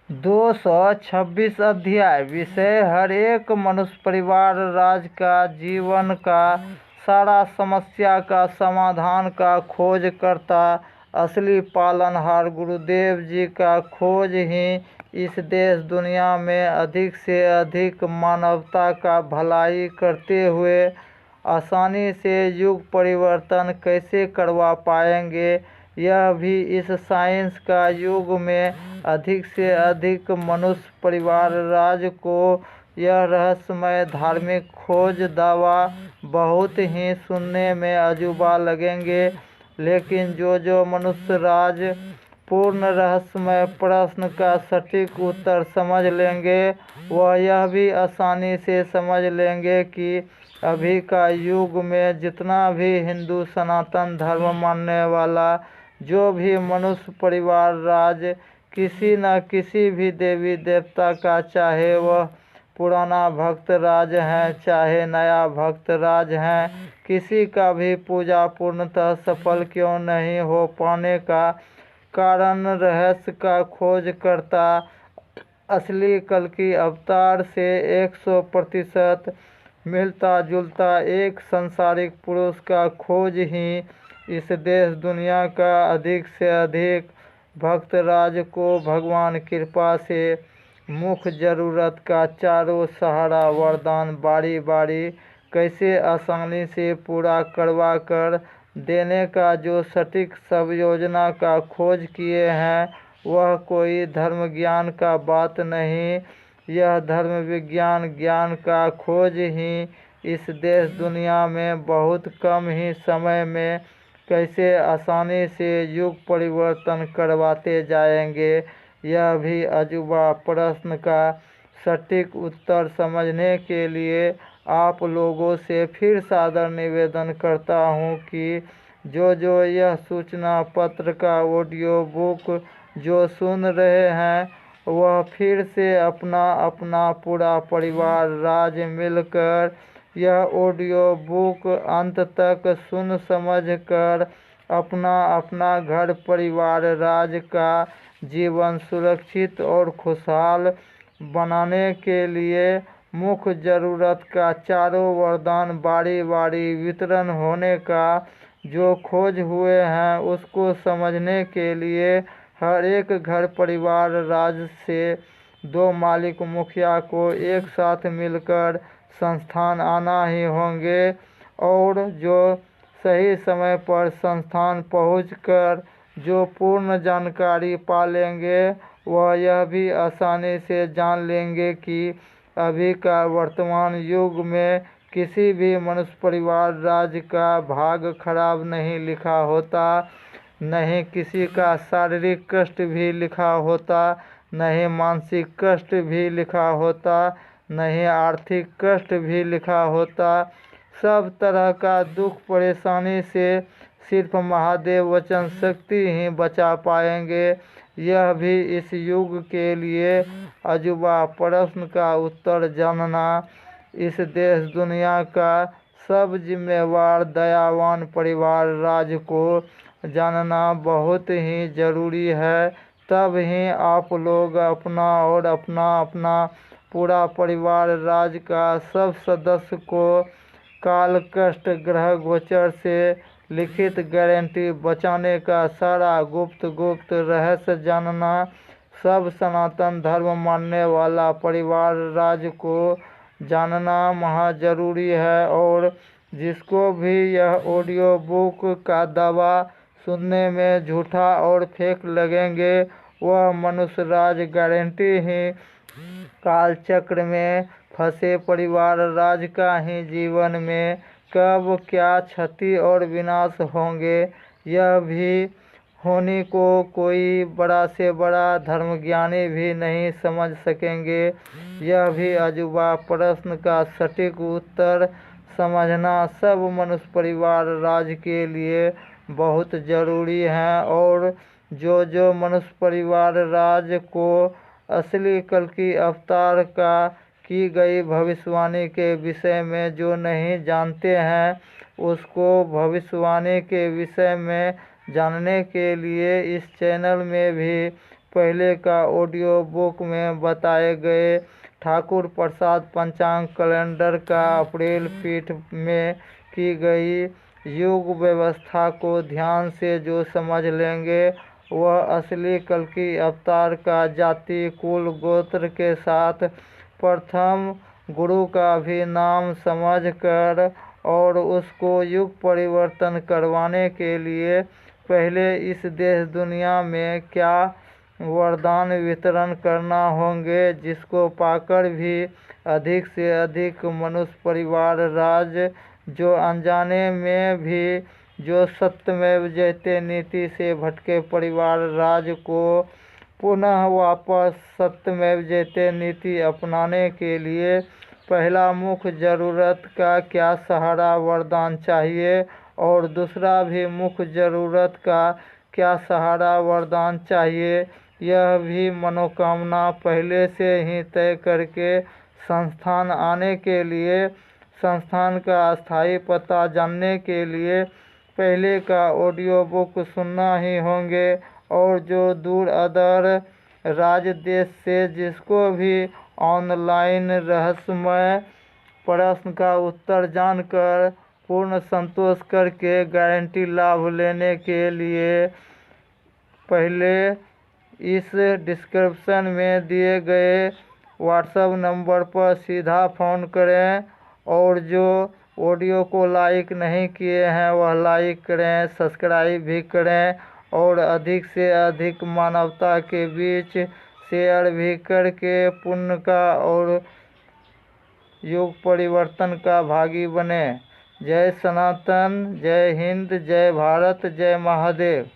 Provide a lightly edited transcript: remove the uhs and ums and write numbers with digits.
226 अध्याय। विषय हर एक मनुष्य परिवार राज का जीवन का सारा समस्या का समाधान का खोज करता असली पालनहार गुरुदेव जी का खोज ही इस देश दुनिया में अधिक से अधिक मानवता का भलाई करते हुए आसानी से युग परिवर्तन कैसे करवा पाएंगे, यह भी इस साइंस का युग में अधिक से अधिक मनुष्य परिवार राज को यह रहस्यमय धार्मिक खोज दावा बहुत ही सुनने में अजूबा लगेंगे, लेकिन जो मनुष्य राज पूर्ण रहस्यमय प्रश्न का सटीक उत्तर समझ लेंगे वह यह भी आसानी से समझ लेंगे कि अभी का युग में जितना भी हिंदू सनातन धर्म मानने वाला जो भी मनुष्य परिवार राज किसी न किसी भी देवी देवता का, चाहे वह पुराना भक्त राज है चाहे नया भक्त राज है, किसी का भी पूजा पूर्णतः सफल क्यों नहीं हो पाने का कारण रहस्य का खोज करता असली कल्कि अवतार से 100% मिलता जुलता एक सांसारिक पुरुष का खोज ही इस देश दुनिया का अधिक से अधिक भक्त राज को भगवान कृपा से मुख्य जरूरत का चारों सहारा वरदान बारी बारी कैसे आसानी से पूरा करवा कर देने का जो सटीक सब योजना का खोज किए हैं, वह कोई धर्म ज्ञान का बात नहीं, यह धर्म विज्ञान ज्ञान का खोज ही इस देश दुनिया में बहुत कम ही समय में कैसे आसानी से युग परिवर्तन करवाते जाएंगे, यह भी अजूबा प्रश्न का सटीक उत्तर समझने के लिए आप लोगों से फिर सादर निवेदन करता हूं कि जो यह सूचना पत्र का ऑडियो बुक जो सुन रहे हैं वह फिर से अपना अपना पूरा परिवार राज मिलकर यह ऑडियो बुक अंत तक सुन समझ कर अपना अपना घर परिवार राज का जीवन सुरक्षित और खुशहाल बनाने के लिए मुख्य जरूरत का चारों वरदान बारी बारी वितरण होने का जो खोज हुए हैं उसको समझने के लिए हर एक घर परिवार राज से 2 मालिक मुखिया को एक साथ मिलकर संस्थान आना ही होंगे और जो सही समय पर संस्थान पहुंचकर जो पूर्ण जानकारी पा लेंगे वह यह भी आसानी से जान लेंगे कि अभी का वर्तमान युग में किसी भी मनुष्य परिवार राज का भाग खराब नहीं लिखा होता, नहीं किसी का शारीरिक कष्ट भी लिखा होता, नहीं मानसिक कष्ट भी लिखा होता, नहीं आर्थिक कष्ट भी लिखा होता। सब तरह का दुख परेशानी से सिर्फ महादेव वचन शक्ति ही बचा पाएंगे, यह भी इस युग के लिए अजूबा प्रश्न का उत्तर जानना इस देश दुनिया का सब जिम्मेवार दयावान परिवार राज को जानना बहुत ही ज़रूरी है। तब ही आप लोग अपना और अपना अपना पूरा परिवार राज का सब सदस्य को काल कष्ट ग्रह गोचर से लिखित गारंटी बचाने का सारा गुप्त रहस्य जानना सब सनातन धर्म मानने वाला परिवार राज को जानना महा जरूरी है। और जिसको भी यह ऑडियो बुक का दावा सुनने में झूठा और फेक लगेंगे वह मनुष्य राज गारंटी ही काल चक्र में फंसे परिवार राज का ही जीवन में कब क्या क्षति और विनाश होंगे यह भी होने को कोई बड़ा से बड़ा धर्मज्ञानी भी नहीं समझ सकेंगे, यह भी अजूबा प्रश्न का सटीक उत्तर समझना सब मनुष्य परिवार राज के लिए बहुत ज़रूरी है। और जो मनुष्य परिवार राज को असली कल्कि अवतार का की गई भविष्यवाणी के विषय में जो नहीं जानते हैं उसको भविष्यवाणी के विषय में जानने के लिए इस चैनल में भी पहले का ऑडियो बुक में बताए गए ठाकुर प्रसाद पंचांग कैलेंडर का अप्रैल पीठ में की गई युग व्यवस्था को ध्यान से जो समझ लेंगे वह असली कल्कि अवतार का जाति कुल गोत्र के साथ प्रथम गुरु का भी नाम समझ कर और उसको युग परिवर्तन करवाने के लिए पहले इस देश दुनिया में क्या वरदान वितरण करना होंगे जिसको पाकर भी अधिक से अधिक मनुष्य परिवार राज जो अनजाने में भी जो सत्यमेव जयते नीति से भटके परिवार राज को पुनः वापस सत्यमेव जयते नीति अपनाने के लिए पहला मुख्य ज़रूरत का क्या सहारा वरदान चाहिए और दूसरा भी मुख्य ज़रूरत का क्या सहारा वरदान चाहिए यह भी मनोकामना पहले से ही तय करके संस्थान आने के लिए संस्थान का अस्थायी पता जानने के लिए पहले का ऑडियो बुक सुनना ही होंगे और जो दूर अदर राज्य देश से जिसको भी ऑनलाइन रहस्यमय प्रश्न का उत्तर जानकर पूर्ण संतोष करके गारंटी लाभ लेने के लिए पहले इस डिस्क्रिप्शन में दिए गए व्हाट्सएप नंबर पर सीधा फ़ोन करें और जो ऑडियो को लाइक नहीं किए हैं वह लाइक करें सब्सक्राइब भी करें और अधिक से अधिक मानवता के बीच शेयर भी करके पुण्य का और युग परिवर्तन का भागी बने। जय सनातन, जय हिंद, जय भारत, जय महादेव।